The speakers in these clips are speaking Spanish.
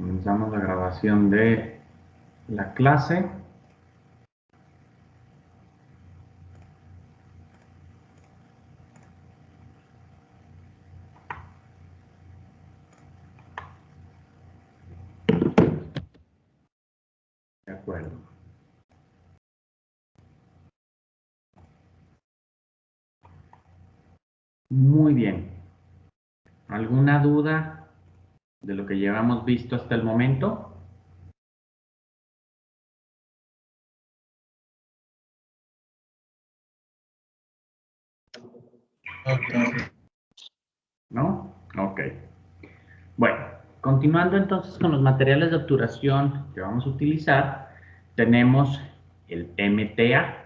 Comenzamos la grabación de la clase. De acuerdo. Muy bien. ¿Alguna duda de lo que llevamos visto hasta el momento? ¿No? Ok. Bueno, continuando entonces con los materiales de obturación que vamos a utilizar, tenemos el MTA.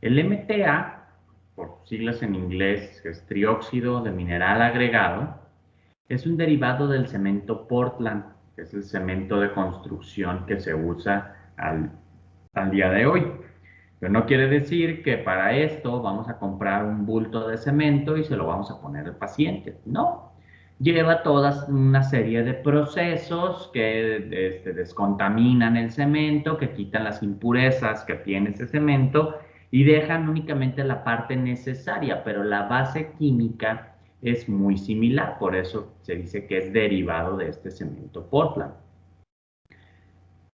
El MTA, por siglas en inglés, es trióxido de mineral agregado, es un derivado del cemento Portland, que es el cemento de construcción que se usa al día de hoy. Pero no quiere decir que para esto vamos a comprar un bulto de cemento y se lo vamos a poner al paciente. No. Lleva toda una serie de procesos que descontaminan el cemento, que quitan las impurezas que tiene ese cemento y dejan únicamente la parte necesaria, pero la base química es muy similar, por eso se dice que es derivado de este cemento Portland.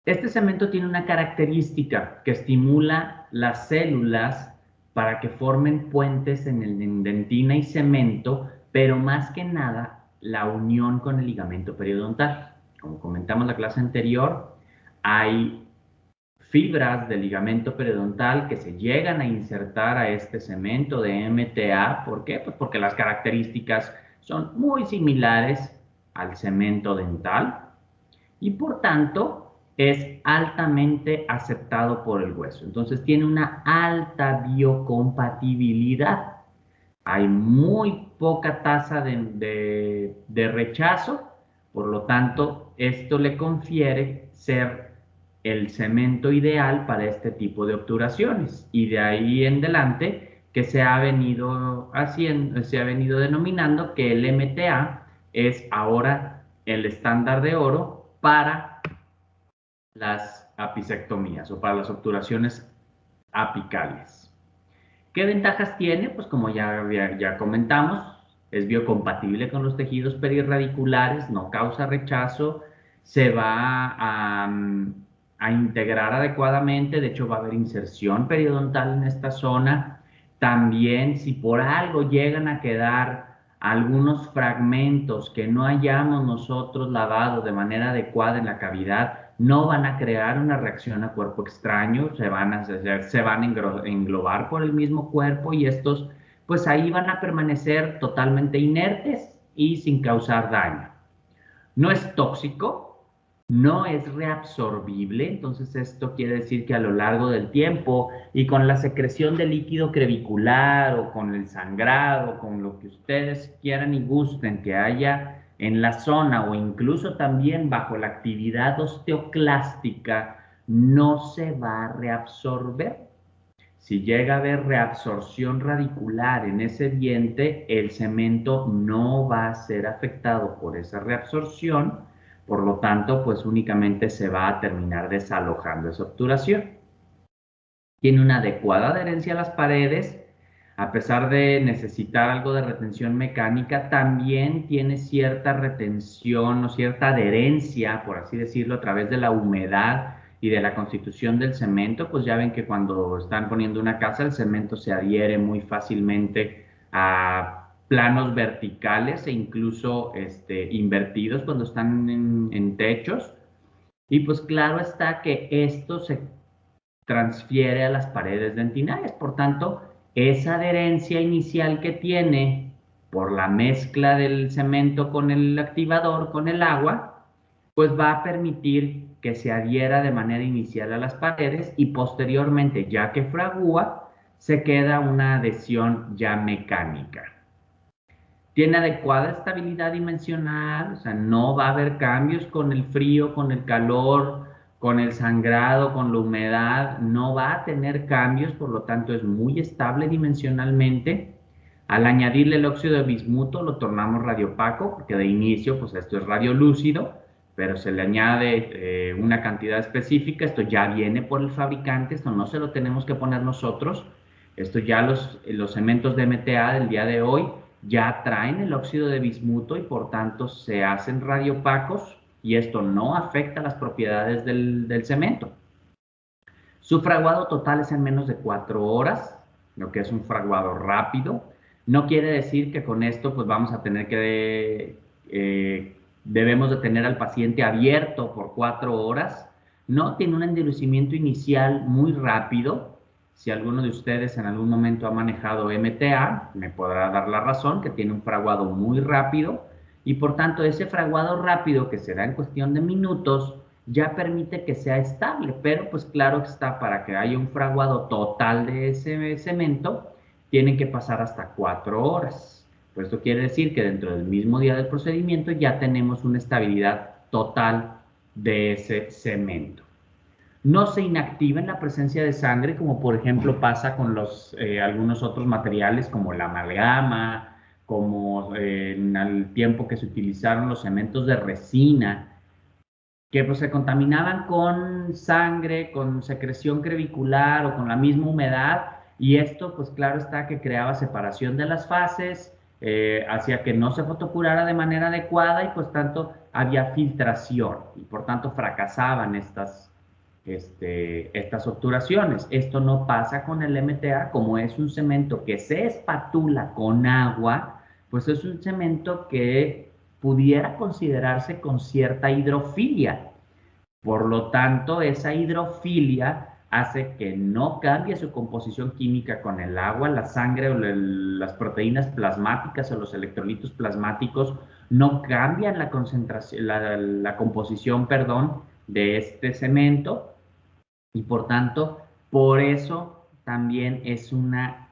Este cemento tiene una característica que estimula las células para que formen puentes en dentina y cemento, pero más que nada la unión con el ligamento periodontal. Como comentamos en la clase anterior, hay fibras del ligamento periodontal que se llegan a insertar a este cemento de MTA. ¿Por qué? Pues porque las características son muy similares al cemento dental y por tanto es altamente aceptado por el hueso. Entonces tiene una alta biocompatibilidad. Hay muy poca tasa de rechazo, por lo tanto esto le confiere ser el cemento ideal para este tipo de obturaciones, y de ahí en adelante que se ha venido haciendo, se ha venido denominando que el MTA es ahora el estándar de oro para las apicectomías o para las obturaciones apicales. ¿Qué ventajas tiene? Pues como ya comentamos, es biocompatible con los tejidos perirradiculares, no causa rechazo, se va a integrar adecuadamente, de hecho va a haber inserción periodontal en esta zona. También si por algo llegan a quedar algunos fragmentos que no hayamos nosotros lavado de manera adecuada en la cavidad, no van a crear una reacción a cuerpo extraño, se van a englobar por el mismo cuerpo y estos pues ahí van a permanecer totalmente inertes y sin causar daño. No es tóxico, no es reabsorbible, entonces esto quiere decir que a lo largo del tiempo y con la secreción de líquido crevicular o con el sangrado, con lo que ustedes quieran y gusten que haya en la zona o incluso también bajo la actividad osteoclástica, no se va a reabsorber. Si llega a haber reabsorción radicular en ese diente, el cemento no va a ser afectado por esa reabsorción, por lo tanto, pues únicamente se va a terminar desalojando esa obturación. Tiene una adecuada adherencia a las paredes, a pesar de necesitar algo de retención mecánica, también tiene cierta retención o cierta adherencia, por así decirlo, a través de la humedad y de la constitución del cemento. Pues ya ven que cuando están poniendo una casa, el cemento se adhiere muy fácilmente a planos verticales e incluso invertidos cuando están en techos. Y pues claro está que esto se transfiere a las paredes dentinarias. Por tanto, esa adherencia inicial que tiene por la mezcla del cemento con el activador, con el agua, pues va a permitir que se adhiera de manera inicial a las paredes y posteriormente, ya que fragúa, se queda una adhesión ya mecánica. Tiene adecuada estabilidad dimensional, o sea, no va a haber cambios con el frío, con el calor, con el sangrado, con la humedad, no va a tener cambios, por lo tanto es muy estable dimensionalmente. Al añadirle el óxido de bismuto lo tornamos radiopaco, porque de inicio pues esto es radiolúcido, pero se le añade una cantidad específica. Esto ya viene por el fabricante, esto no se lo tenemos que poner nosotros. Esto ya los cementos de MTA del día de hoy ya traen el óxido de bismuto y por tanto se hacen radiopacos y esto no afecta las propiedades del cemento. Su fraguado total es en menos de 4 horas, lo que es un fraguado rápido. No quiere decir que con esto pues vamos a tener que, debemos de tener al paciente abierto por 4 horas. No, tiene un endurecimiento inicial muy rápido. Si alguno de ustedes en algún momento ha manejado MTA, me podrá dar la razón que tiene un fraguado muy rápido y por tanto ese fraguado rápido que se da en cuestión de minutos ya permite que sea estable, pero pues claro está, para que haya un fraguado total de ese cemento, tienen que pasar hasta 4 horas. Pues esto quiere decir que dentro del mismo día del procedimiento ya tenemos una estabilidad total de ese cemento. No se inactiva en la presencia de sangre, como por ejemplo pasa con algunos otros materiales como la amalgama, como en el tiempo que se utilizaron los cementos de resina, que pues se contaminaban con sangre, con secreción crevicular o con la misma humedad, y esto pues claro está que creaba separación de las fases, hacía que no se fotocurara de manera adecuada y pues tanto había filtración y por tanto fracasaban estas obturaciones. Esto no pasa con el MTA, como es un cemento que se espatula con agua, pues es un cemento que pudiera considerarse con cierta hidrofilia. Por lo tanto, esa hidrofilia hace que no cambie su composición química con el agua, la sangre o las proteínas plasmáticas o los electrolitos plasmáticos no cambian la concentración, la composición, perdón, de este cemento y por tanto, por eso también es una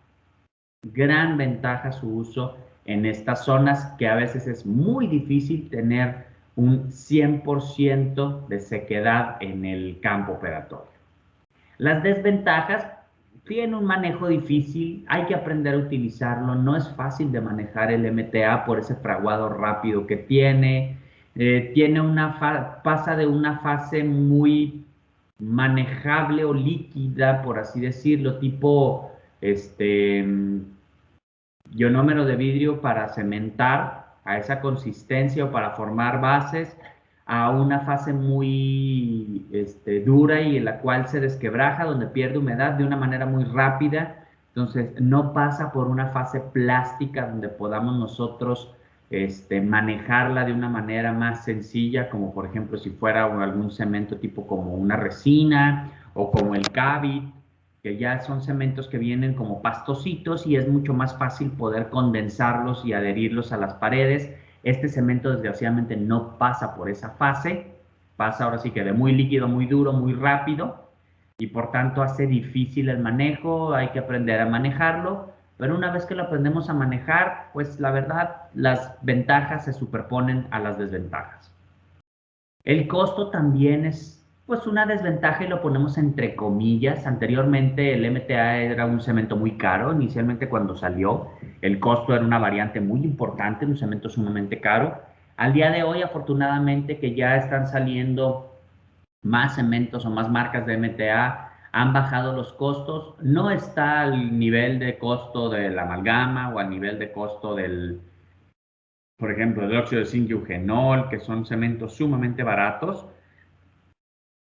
gran ventaja su uso en estas zonas que a veces es muy difícil tener un 100% de sequedad en el campo operatorio. Las desventajas: tiene un manejo difícil, hay que aprender a utilizarlo, no es fácil de manejar el MTA por ese fraguado rápido que tiene, pasa de una fase muy manejable o líquida, por así decirlo, tipo ionómero de vidrio para cementar a esa consistencia o para formar bases, a una fase muy dura y en la cual se desquebraja, donde pierde humedad de una manera muy rápida. Entonces no pasa por una fase plástica donde podamos nosotros manejarla de una manera más sencilla, como por ejemplo si fuera algún cemento tipo como una resina o como el Cavit, que ya son cementos que vienen como pastositos y es mucho más fácil poder condensarlos y adherirlos a las paredes. Este cemento desgraciadamente no pasa por esa fase, pasa ahora sí que de muy líquido, muy duro, muy rápido y por tanto hace difícil el manejo, hay que aprender a manejarlo, pero una vez que lo aprendemos a manejar, pues la verdad las ventajas se superponen a las desventajas. El costo también es pues una desventaja y lo ponemos entre comillas. Anteriormente el MTA era un cemento muy caro, inicialmente cuando salió el costo era una variante muy importante, un cemento sumamente caro. Al día de hoy afortunadamente que ya están saliendo más cementos o más marcas de MTA, han bajado los costos, no está al nivel de costo de la amalgama o al nivel de costo por ejemplo, el óxido de zinc y eugenol, que son cementos sumamente baratos.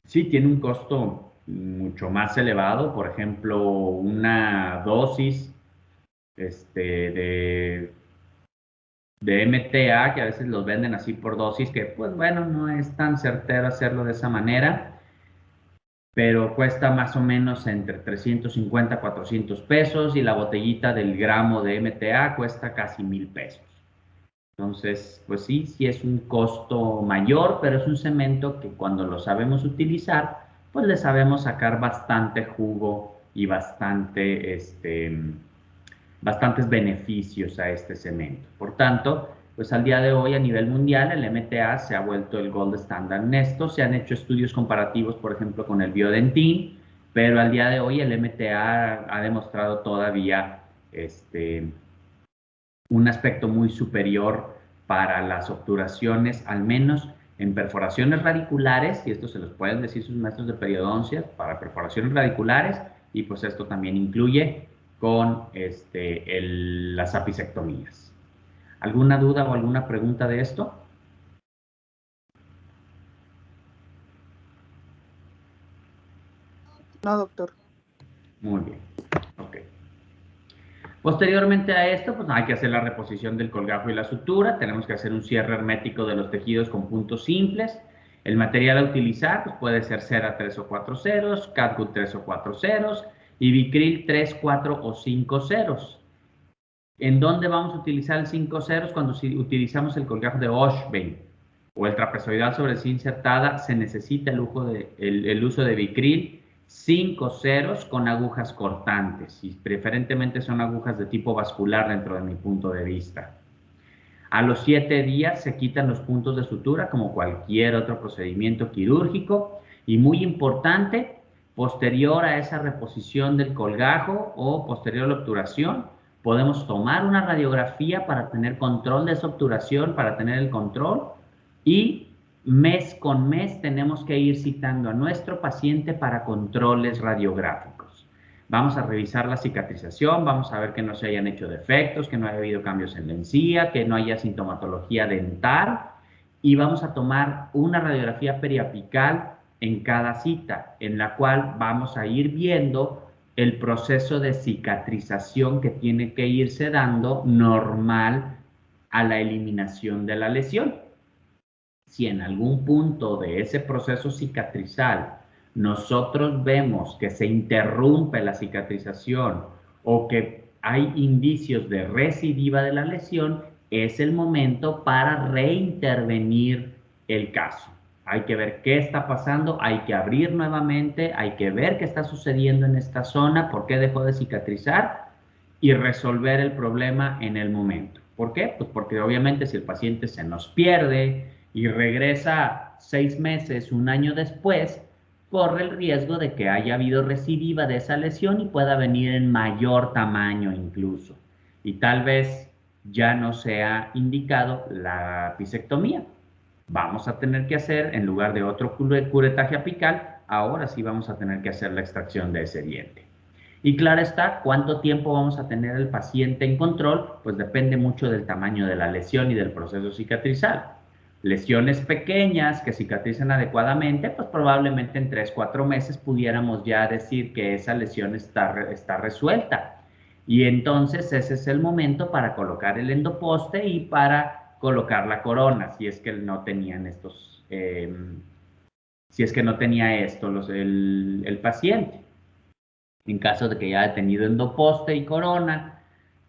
Sí, tiene un costo mucho más elevado, por ejemplo, una dosis de, de MTA, que a veces los venden así por dosis, que pues bueno, no es tan certero hacerlo de esa manera, pero cuesta más o menos entre 350 a 400 pesos y la botellita del gramo de MTA cuesta casi 1000 pesos. Entonces, pues sí, sí es un costo mayor, pero es un cemento que cuando lo sabemos utilizar, pues le sabemos sacar bastante jugo y bastantes beneficios a este cemento. Por tanto, pues al día de hoy a nivel mundial el MTA se ha vuelto el gold standard en esto. Se han hecho estudios comparativos, por ejemplo, con el Biodentin, pero al día de hoy el MTA ha demostrado todavía un aspecto muy superior para las obturaciones, al menos en perforaciones radiculares, y esto se los pueden decir sus maestros de periodoncia, para perforaciones radiculares, y pues esto también incluye con las apicectomías. ¿Alguna duda o alguna pregunta de esto? No, doctor. Muy bien. Ok. Posteriormente a esto, pues hay que hacer la reposición del colgajo y la sutura. Tenemos que hacer un cierre hermético de los tejidos con puntos simples. El material a utilizar pues puede ser cera 3 o 4 ceros, catgut 3 o 4 ceros y Vicryl 3, 4 o 5 ceros. ¿En dónde vamos a utilizar el 5 ceros? Cuando utilizamos el colgajo de Oshbein o el trapezoidal sobre sí insertada, se necesita el uso de Vicryl 5 ceros con agujas cortantes, y preferentemente son agujas de tipo vascular dentro de mi punto de vista. A los 7 días se quitan los puntos de sutura como cualquier otro procedimiento quirúrgico, y muy importante, posterior a esa reposición del colgajo o posterior a la obturación, podemos tomar una radiografía para tener control de esa obturación, para tener el control, y mes con mes tenemos que ir citando a nuestro paciente para controles radiográficos. Vamos a revisar la cicatrización, vamos a ver que no se hayan hecho defectos, que no haya habido cambios en la encía, que no haya sintomatología dental, y vamos a tomar una radiografía periapical en cada cita, en la cual vamos a ir viendo el proceso de cicatrización que tiene que irse dando normal a la eliminación de la lesión. Si en algún punto de ese proceso cicatrizal nosotros vemos que se interrumpe la cicatrización o que hay indicios de recidiva de la lesión, es el momento para reintervenir el caso. Hay que ver qué está pasando, hay que abrir nuevamente, hay que ver qué está sucediendo en esta zona, por qué dejó de cicatrizar, y resolver el problema en el momento. ¿Por qué? Pues porque obviamente si el paciente se nos pierde y regresa 6 meses, un año después, corre el riesgo de que haya habido recidiva de esa lesión y pueda venir en mayor tamaño incluso. Y tal vez ya no sea indicado la apicectomía. Vamos a tener que hacer, en lugar de otro curetaje apical, ahora sí vamos a tener que hacer la extracción de ese diente. Y claro está, ¿cuánto tiempo vamos a tener el paciente en control? Pues depende mucho del tamaño de la lesión y del proceso cicatrizal. Lesiones pequeñas que cicatrizan adecuadamente, pues probablemente en 3, 4 meses pudiéramos ya decir que esa lesión está resuelta. Y entonces ese es el momento para colocar el endoposte y para colocar la corona, si es que no tenían estos, si es que no tenía esto el paciente. En caso de que ya haya tenido endoposte y corona,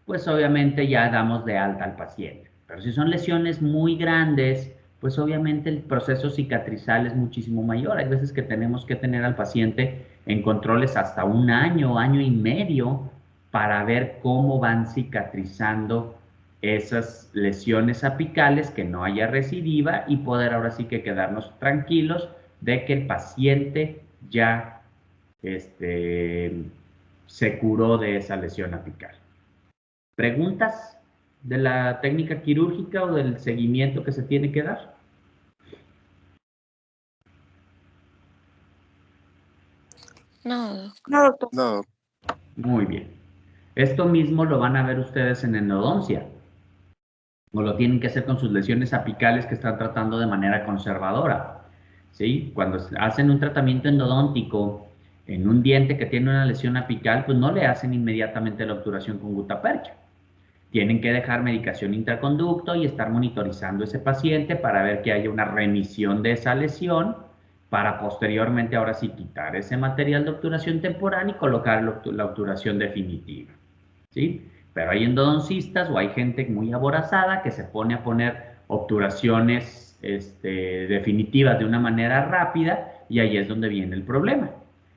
pues obviamente ya damos de alta al paciente. Pero si son lesiones muy grandes, pues obviamente el proceso cicatrizal es muchísimo mayor. Hay veces que tenemos que tener al paciente en controles hasta un año, año y medio, para ver cómo van cicatrizando esas lesiones apicales, que no haya recidiva, y poder ahora sí que quedarnos tranquilos de que el paciente ya se curó de esa lesión apical. ¿Preguntas de la técnica quirúrgica o del seguimiento que se tiene que dar? No, No, doctor. No, Muy bien. Esto mismo lo van a ver ustedes en endodoncia, o lo tienen que hacer con sus lesiones apicales que están tratando de manera conservadora. ¿Sí? Cuando hacen un tratamiento endodóntico en un diente que tiene una lesión apical, pues no le hacen inmediatamente la obturación con gutapercha. Tienen que dejar medicación intraconducto y estar monitorizando ese paciente para ver que haya una remisión de esa lesión, para posteriormente ahora sí quitar ese material de obturación temporal y colocar la obturación definitiva. ¿Sí? Pero hay endodoncistas o hay gente muy aborazada que se pone a poner obturaciones definitivas de una manera rápida, y ahí es donde viene el problema.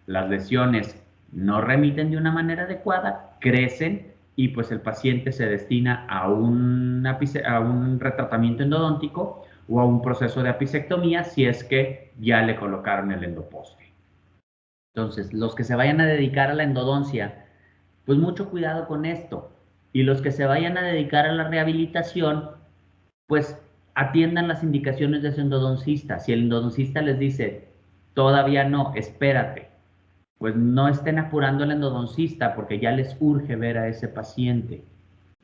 Las lesiones no remiten de una manera adecuada, crecen, y pues el paciente se destina a un retratamiento endodóntico o a un proceso de apicectomía si es que ya le colocaron el endoposte. Entonces, los que se vayan a dedicar a la endodoncia, pues mucho cuidado con esto. Y los que se vayan a dedicar a la rehabilitación, pues atiendan las indicaciones de su endodoncista. Si el endodoncista les dice, todavía no, espérate, pues no estén apurando al endodoncista porque ya les urge ver a ese paciente,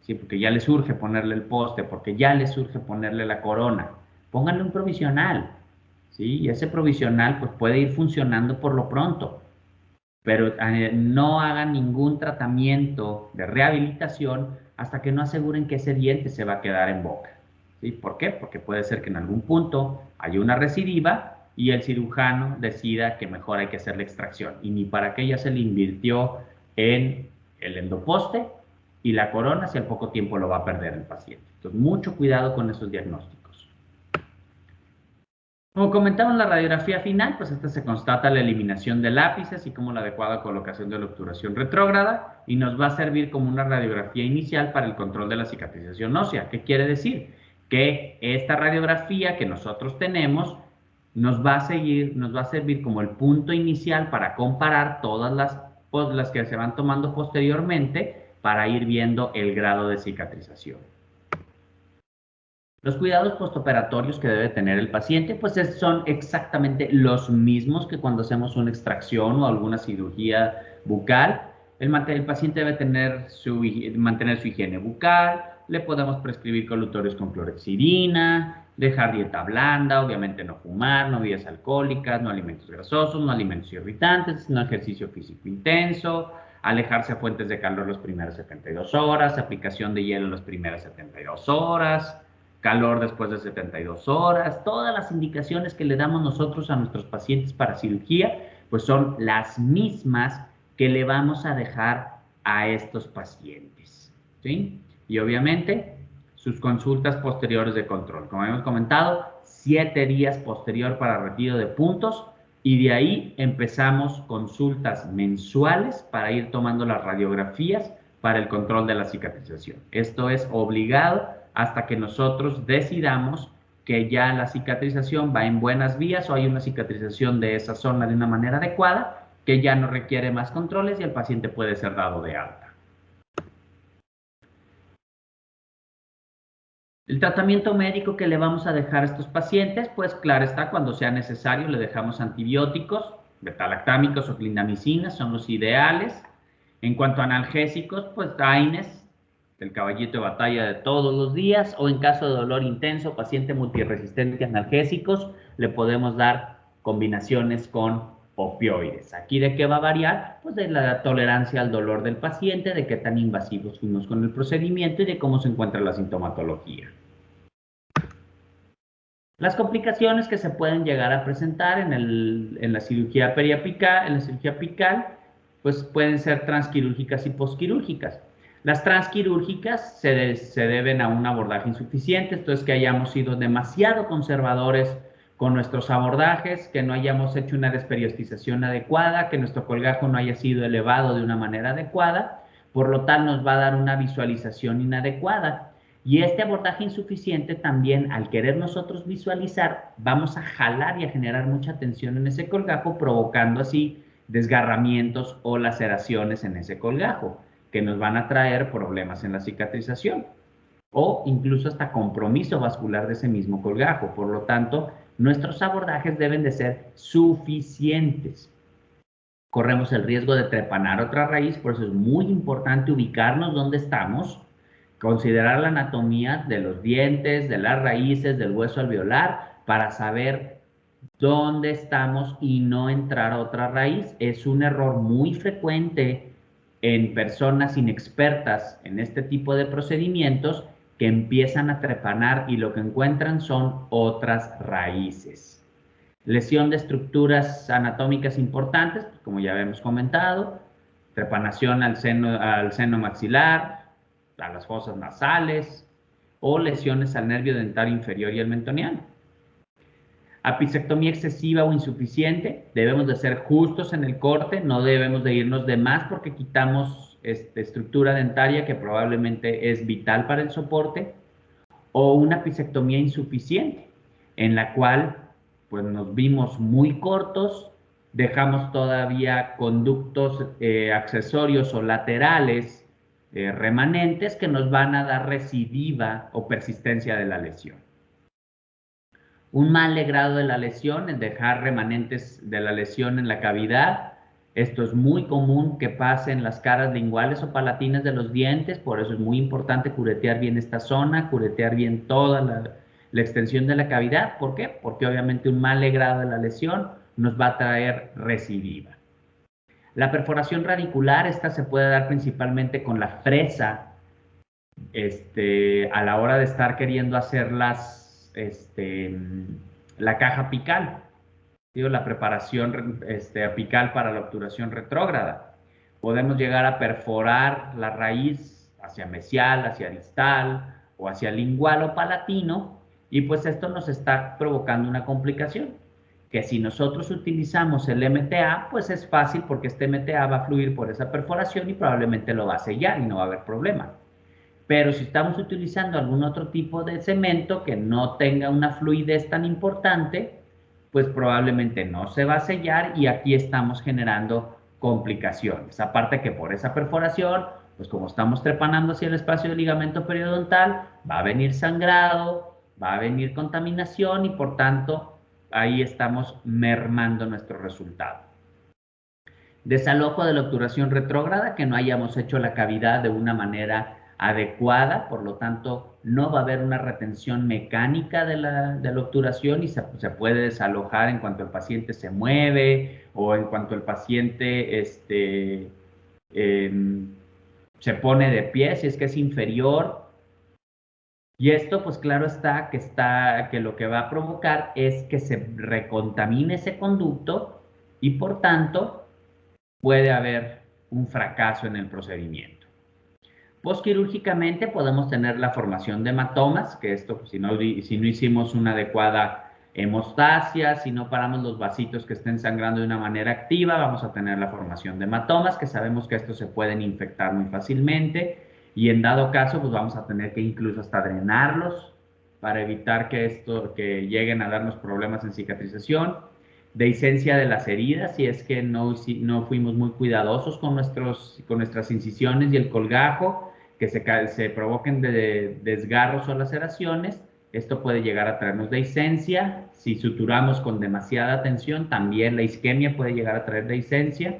¿sí? Porque ya les urge ponerle el poste, porque ya les urge ponerle la corona. Pónganle un provisional, ¿sí? Y ese provisional pues puede ir funcionando por lo pronto, pero no hagan ningún tratamiento de rehabilitación hasta que no aseguren que ese diente se va a quedar en boca, ¿sí? ¿Por qué? Porque puede ser que en algún punto haya una recidiva y el cirujano decida que mejor hay que hacer la extracción, y ni para qué ya se le invirtió en el endoposte y la corona si al poco tiempo lo va a perder el paciente. Entonces, mucho cuidado con esos diagnósticos. Como comentaba en la radiografía final, pues esta se constata la eliminación de lápices, así como la adecuada colocación de la obturación retrógrada, y nos va a servir como una radiografía inicial para el control de la cicatrización ósea. ¿Qué quiere decir? Que esta radiografía que nosotros tenemos nos va a servir como el punto inicial para comparar todas las que se van tomando posteriormente para ir viendo el grado de cicatrización. Los cuidados postoperatorios que debe tener el paciente, pues son exactamente los mismos que cuando hacemos una extracción o alguna cirugía bucal. El paciente debe mantener su higiene bucal, le podemos prescribir colutorios con clorhexidina, dejar dieta blanda, obviamente no fumar, no bebidas alcohólicas, no alimentos grasosos, no alimentos irritantes, no ejercicio físico intenso, alejarse a fuentes de calor las primeras 72 horas, aplicación de hielo las primeras 72 horas, calor después de 72 horas. Todas las indicaciones que le damos nosotros a nuestros pacientes para cirugía, pues son las mismas que le vamos a dejar a estos pacientes, ¿sí? Y obviamente sus consultas posteriores de control. Como hemos comentado, 7 días posterior para retiro de puntos, y de ahí empezamos consultas mensuales para ir tomando las radiografías para el control de la cicatrización. Esto es obligado hasta que nosotros decidamos que ya la cicatrización va en buenas vías o hay una cicatrización de esa zona de una manera adecuada, que ya no requiere más controles y el paciente puede ser dado de alta. El tratamiento médico que le vamos a dejar a estos pacientes, pues claro está, cuando sea necesario le dejamos antibióticos, betalactámicos o clindamicinas, son los ideales. En cuanto a analgésicos, pues AINES, el caballito de batalla de todos los días, o en caso de dolor intenso, paciente multiresistente a analgésicos, le podemos dar combinaciones con opioides. ¿Aquí de qué va a variar? Pues de la tolerancia al dolor del paciente, de qué tan invasivos fuimos con el procedimiento y de cómo se encuentra la sintomatología. Las complicaciones que se pueden llegar a presentar en la cirugía apical, pues pueden ser transquirúrgicas y posquirúrgicas. Las transquirúrgicas se deben a un abordaje insuficiente, esto es que hayamos sido demasiado conservadores con nuestros abordajes, que no hayamos hecho una desperiodización adecuada, que nuestro colgajo no haya sido elevado de una manera adecuada, por lo tal nos va a dar una visualización inadecuada. Y este abordaje insuficiente también, al querer nosotros visualizar, vamos a jalar y a generar mucha tensión en ese colgajo, provocando así desgarramientos o laceraciones en ese colgajo, que nos van a traer problemas en la cicatrización o incluso hasta compromiso vascular de ese mismo colgajo. Por lo tanto, nuestros abordajes deben de ser suficientes. Corremos el riesgo de trepanar otra raíz, por eso es muy importante ubicarnos donde estamos, considerar la anatomía de los dientes, de las raíces, del hueso alveolar, para saber dónde estamos y no entrar a otra raíz. Es un error muy frecuente en personas inexpertas en este tipo de procedimientos, que empiezan a trepanar y lo que encuentran son otras raíces. Lesión de estructuras anatómicas importantes, como ya habíamos comentado, trepanación al seno maxilar, a las fosas nasales, o lesiones al nervio dentario inferior y al mentoniano. Apicectomía excesiva o insuficiente, debemos de ser justos en el corte, no debemos de irnos de más porque quitamos estructura dentaria que probablemente es vital para el soporte, o una apicectomía insuficiente, en la cual pues nos vimos muy cortos, dejamos todavía conductos accesorios o laterales remanentes que nos van a dar recidiva o persistencia de la lesión. Un mal grado de la lesión es dejar remanentes de la lesión en la cavidad. Esto es muy común que pase en las caras linguales o palatinas de los dientes, por eso es muy importante curetear bien esta zona, curetear bien toda la extensión de la cavidad. ¿Por qué? Porque obviamente un mal grado de la lesión nos va a traer recidiva. La perforación radicular, esta se puede dar principalmente con la fresa, a la hora de estar queriendo hacer la caja apical, digo, la preparación apical para la obturación retrógrada. Podemos llegar a perforar la raíz hacia mesial, hacia distal o hacia lingual o palatino, y pues esto nos está provocando una complicación, que si nosotros utilizamos el MTA, pues es fácil porque este MTA va a fluir por esa perforación y probablemente lo va a sellar y no va a haber problema. Pero si estamos utilizando algún otro tipo de cemento que no tenga una fluidez tan importante, pues probablemente no se va a sellar y aquí estamos generando complicaciones. Aparte que por esa perforación, pues como estamos trepanando hacia el espacio del ligamento periodontal, va a venir sangrado, va a venir contaminación y por tanto ahí estamos mermando nuestro resultado. Desalojo de la obturación retrógrada, que no hayamos hecho la cavidad de una manera adecuada, por lo tanto no va a haber una retención mecánica de la obturación y se puede desalojar en cuanto el paciente se mueve o en cuanto el paciente se pone de pie, si es que es inferior. Y esto, pues claro que lo que va a provocar es que se recontamine ese conducto y por tanto puede haber un fracaso en el procedimiento. Postquirúrgicamente podemos tener la formación de hematomas, que esto, pues, si no hicimos una adecuada hemostasia, si no paramos los vasitos que estén sangrando de una manera activa, vamos a tener la formación de hematomas, que sabemos que estos se pueden infectar muy fácilmente y en dado caso, pues vamos a tener que incluso hasta drenarlos para evitar que lleguen a darnos problemas en cicatrización. Dehiscencia de las heridas, si es que no fuimos muy cuidadosos con nuestras incisiones y el colgajo, que se provoquen de desgarros o laceraciones. Esto puede llegar a traernos dehiscencia. Si suturamos con demasiada tensión, también la isquemia puede llegar a traer dehiscencia.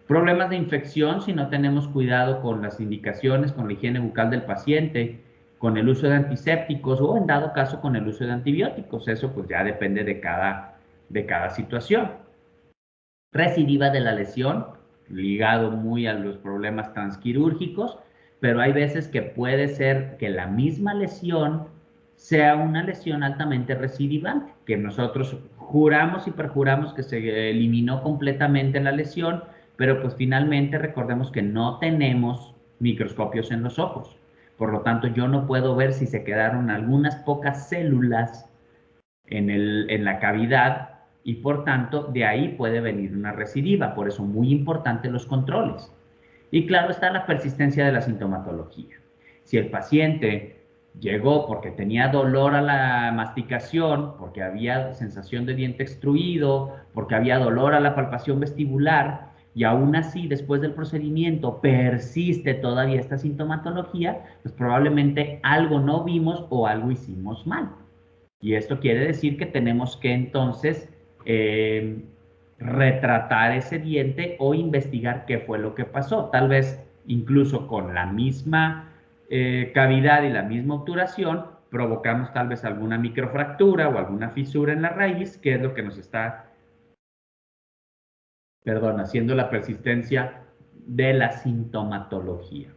Problemas de infección si no tenemos cuidado con las indicaciones, con la higiene bucal del paciente, con el uso de antisépticos o en dado caso con el uso de antibióticos. Eso pues ya depende de cada situación. Recidiva de la lesión, ligado muy a los problemas transquirúrgicos, pero hay veces que puede ser que la misma lesión sea una lesión altamente recidivante, que nosotros juramos y perjuramos que se eliminó completamente la lesión, pero pues finalmente recordemos que no tenemos microscopios en los ojos. Por lo tanto, yo no puedo ver si se quedaron algunas pocas células en la cavidad y por tanto de ahí puede venir una recidiva. Por eso muy importante los controles. Y claro está la persistencia de la sintomatología. Si el paciente llegó porque tenía dolor a la masticación, porque había sensación de diente extruido, porque había dolor a la palpación vestibular, y aún así después del procedimiento persiste todavía esta sintomatología, pues probablemente algo no vimos o algo hicimos mal. Y esto quiere decir que tenemos que entonces retratar ese diente o investigar qué fue lo que pasó. Tal vez incluso con la misma cavidad y la misma obturación provocamos tal vez alguna microfractura o alguna fisura en la raíz, que es lo que nos está, haciendo la persistencia de la sintomatología.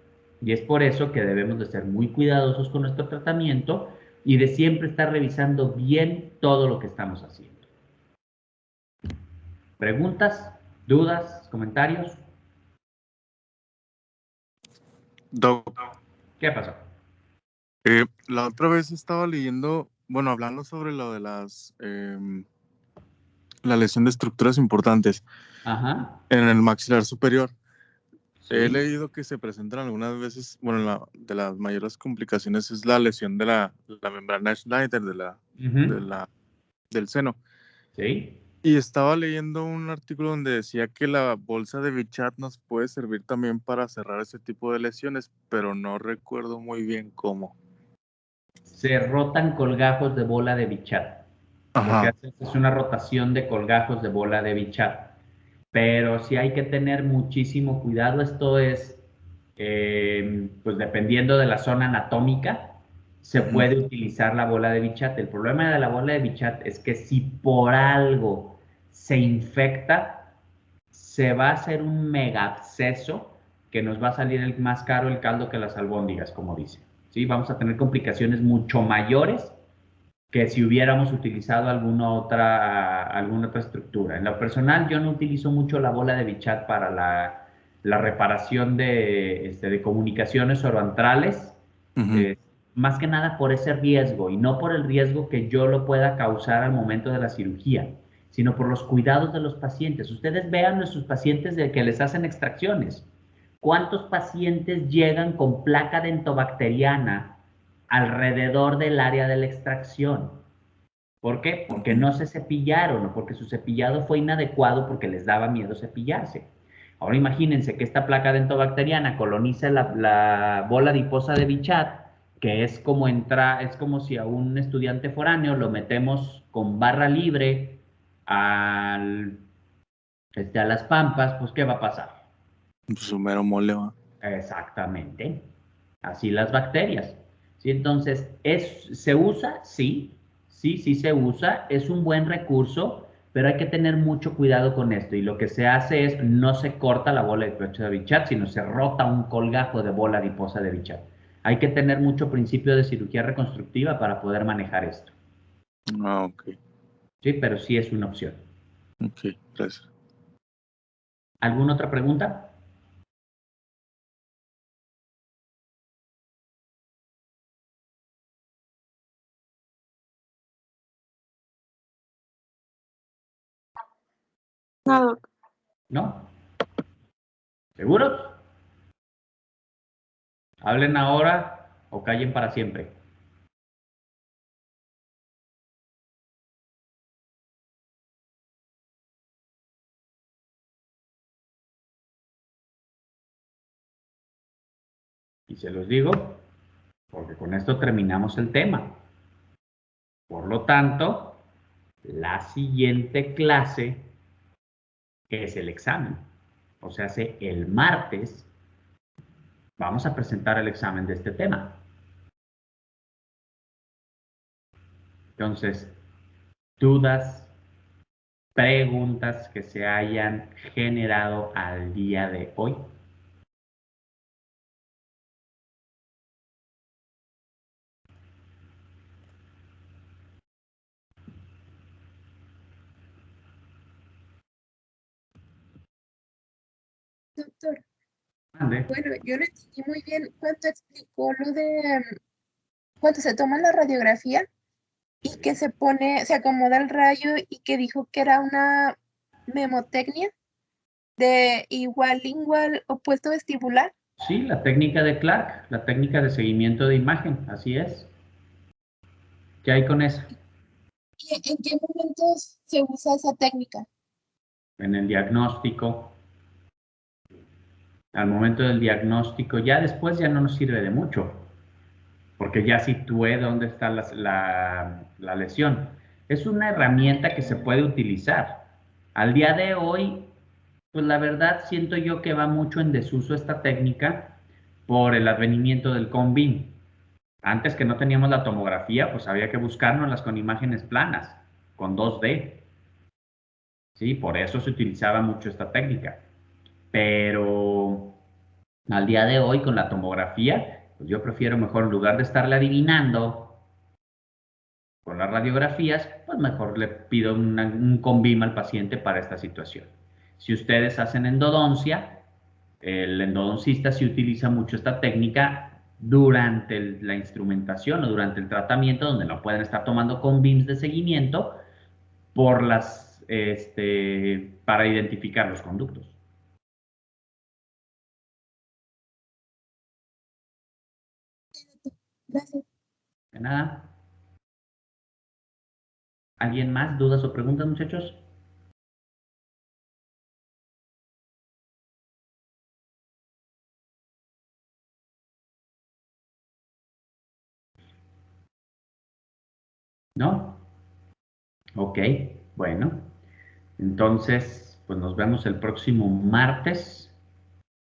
Y es por eso que debemos de ser muy cuidadosos con nuestro tratamiento y de siempre estar revisando bien todo lo que estamos haciendo. ¿Preguntas? ¿Dudas? ¿Comentarios? Doc, ¿Qué pasó? la otra vez estaba leyendo, bueno, hablando sobre lo de la lesión de estructuras importantes Ajá. en el maxilar superior. He Sí. leído que se presentan algunas veces, bueno, de las mayores complicaciones es la lesión de la membrana Schneider del seno. Sí. Y estaba leyendo un artículo donde decía que la bolsa de Bichat nos puede servir también para cerrar ese tipo de lesiones, pero no recuerdo muy bien cómo. Se rotan colgajos de bola de Bichat. Lo que Ajá. haces es una rotación de colgajos de bola de bichat. Pero sí hay que tener muchísimo cuidado. Esto es, pues dependiendo de la zona anatómica, se Ujú. puede utilizar la bola de bichat. El problema de la bola de bichat es que si por algo se infecta, se va a hacer un mega absceso que nos va a salir más caro el caldo que las albóndigas, como dice. ¿Sí? Vamos a tener complicaciones mucho mayores que si hubiéramos utilizado alguna otra estructura. En lo personal, yo no utilizo mucho la bola de Bichat para la reparación de comunicaciones oroantrales, Ujú. eh, más que nada por ese riesgo y no por el riesgo que yo lo pueda causar al momento de la cirugía, sino por los cuidados de los pacientes. Ustedes vean a sus pacientes de que les hacen extracciones. ¿Cuántos pacientes llegan con placa dentobacteriana alrededor del área de la extracción? ¿Por qué? Porque Ujú. no se cepillaron o porque su cepillado fue inadecuado porque les daba miedo cepillarse. Ahora imagínense que esta placa dentobacteriana coloniza la bola adiposa de Bichat, que es como es como si a un estudiante foráneo lo metemos con barra libre al, a las pampas, pues ¿qué va a pasar? Pues un mero mole, va. Exactamente. Así las bacterias. ¿Sí? Entonces, ¿se usa? Sí, sí se usa. Es un buen recurso, pero hay que tener mucho cuidado con esto. Y lo que se hace es, no se corta la bola de pecho de Bichat, sino se rota un colgajo de bola adiposa de Bichat. Hay que tener mucho principio de cirugía reconstructiva para poder manejar esto. Ah, ok. Sí, pero sí es una opción. Ok, gracias. ¿Alguna otra pregunta? No, doc. ¿No? ¿Seguros? Hablen ahora o callen para siempre. Y se los digo porque con esto terminamos el tema. Por lo tanto, la siguiente clase es el examen. O sea, el martes vamos a presentar el examen de este tema. Entonces, dudas, preguntas que se hayan generado al día de hoy. Doctor, Ande. bueno, yo no entendí muy bien cuando explicó lo de cuando se toma la radiografía y que se pone, se acomoda el rayo y que dijo que era una memotecnia de igual lingual opuesto vestibular. Sí, la técnica de Clark, la técnica de seguimiento de imagen, así es. ¿Qué hay con eso? ¿Y en qué momentos se usa esa técnica? En el diagnóstico, al momento del diagnóstico, ya después ya no nos sirve de mucho, porque ya situé dónde está la lesión. Es una herramienta que se puede utilizar. Al día de hoy, pues la verdad siento yo que va mucho en desuso esta técnica por el advenimiento del CONBIN. Antes que no teníamos la tomografía, pues había que buscárnoslas con imágenes planas, con 2D. Sí, por eso se utilizaba mucho esta técnica. Pero al día de hoy, con la tomografía, pues yo prefiero mejor, en lugar de estarle adivinando con las radiografías, pues mejor le pido un CONBIM al paciente para esta situación. Si ustedes hacen endodoncia, el endodoncista sí utiliza mucho esta técnica durante la instrumentación o durante el tratamiento, donde no pueden estar tomando CONBIMs de seguimiento para identificar los conductos. Gracias. De nada. ¿Alguien más? ¿Dudas o preguntas, muchachos? ¿No? Ok, bueno. Entonces, pues nos vemos el próximo martes.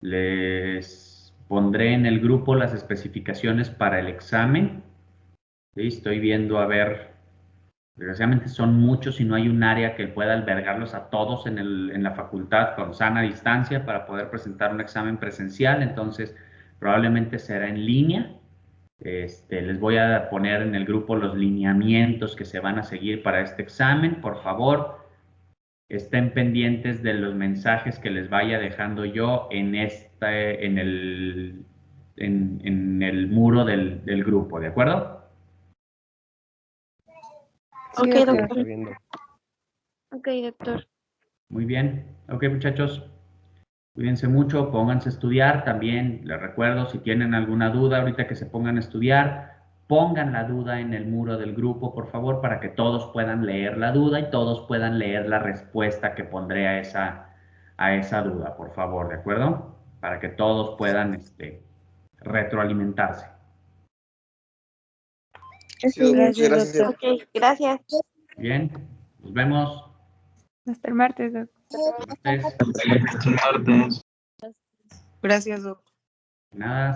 Les pondré en el grupo las especificaciones para el examen. Sí, estoy viendo, a ver, desgraciadamente son muchos y no hay un área que pueda albergarlos a todos en la facultad con sana distancia para poder presentar un examen presencial, entonces probablemente será en línea. Les voy a poner en el grupo los lineamientos que se van a seguir para este examen. Por favor, estén pendientes de los mensajes que les vaya dejando yo en el muro del grupo, ¿de acuerdo? Sí, Ok, doctor. doctor. Está bien, doc. Ok, doctor. Muy bien. Ok, muchachos, cuídense mucho, pónganse a estudiar. También les recuerdo, si tienen alguna duda ahorita que se pongan a estudiar, pongan la duda en el muro del grupo, por favor, para que todos puedan leer la duda y todos puedan leer la respuesta que pondré a esa duda, por favor, ¿de acuerdo? Para que todos puedan retroalimentarse. Sí, doc, muchas Gracias, gracias. doctor. Ok, gracias. Bien, nos vemos. Hasta el martes, doc. Martes. Martes. Gracias, doc. Nada.